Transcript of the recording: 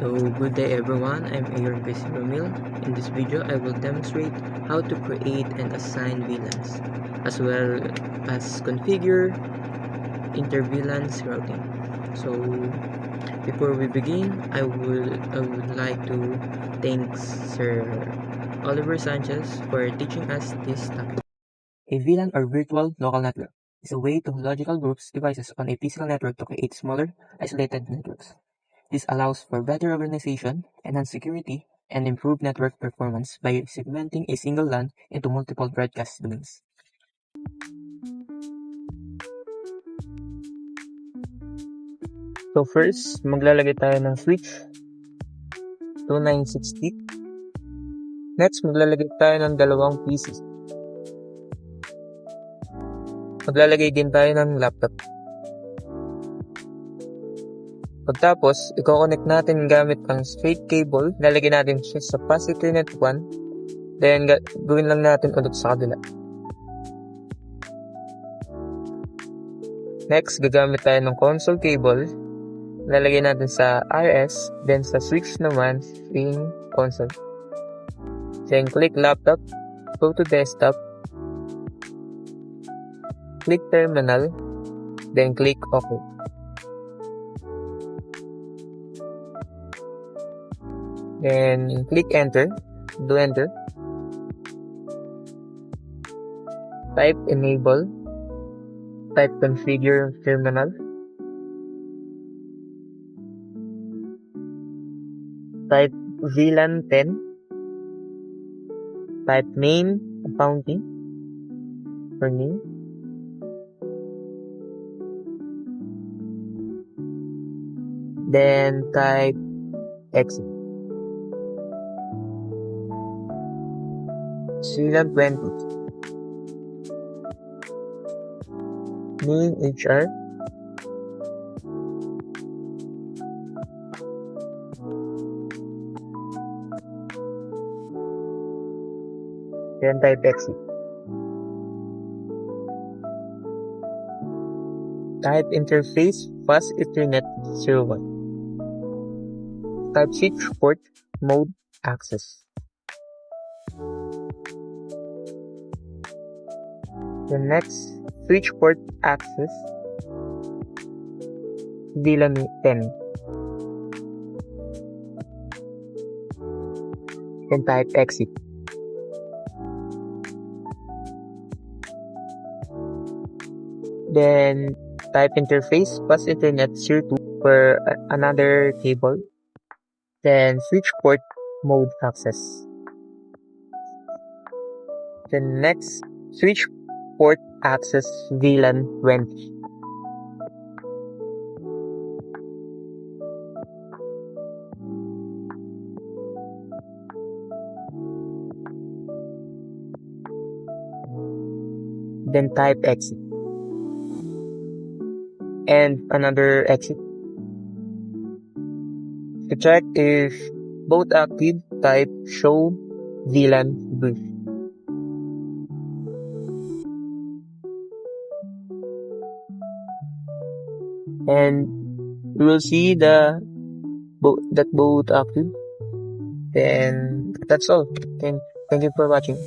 So good day everyone, I'm Aaron Chris Romil. In this video, I will demonstrate how to create and assign VLANs, as well as configure inter-VLANs routing. So before we begin, I would like to thank Sir Oliver Sanchez for teaching us this topic. A VLAN or virtual local network is a way to logical groups devices on a physical network to create smaller, isolated networks. This allows for better organization, enhanced security, and improved network performance by segmenting a single LAN into multiple broadcast domains. So first, maglalagay tayo ng switch 2960. Next, maglalagay tayo ng dalawang PC. Maglalagay din tayo ng laptop. Pagtapos, i-connect natin gamit ang straight cable. Lalagay natin siya sa Fast Ethernet 1. Then, gawin lang natin ulit sa kabila. Next, gagamit tayo ng console cable. Lalagay natin sa RS. Then, sa switch naman, in console. Then, click laptop. Go to desktop. Click terminal. Then, click OK. Then, click enter. Do enter. Type enable. Type configure terminal. Type VLAN 10. Type name accounting for name. Then type exit. VLAN 20. Name HR. Then type exit. Type interface Fast Ethernet 01. Type switch port mode access. The next switch port access VLAN 10. Then type exit. Then type interface Fast Ethernet 02 for another cable. Then switch port mode access. The next switch port access VLAN 20. Then type exit. And another exit. To check if both active, type show VLAN brief. And you will see that both active. Then that's all. Thank you for watching.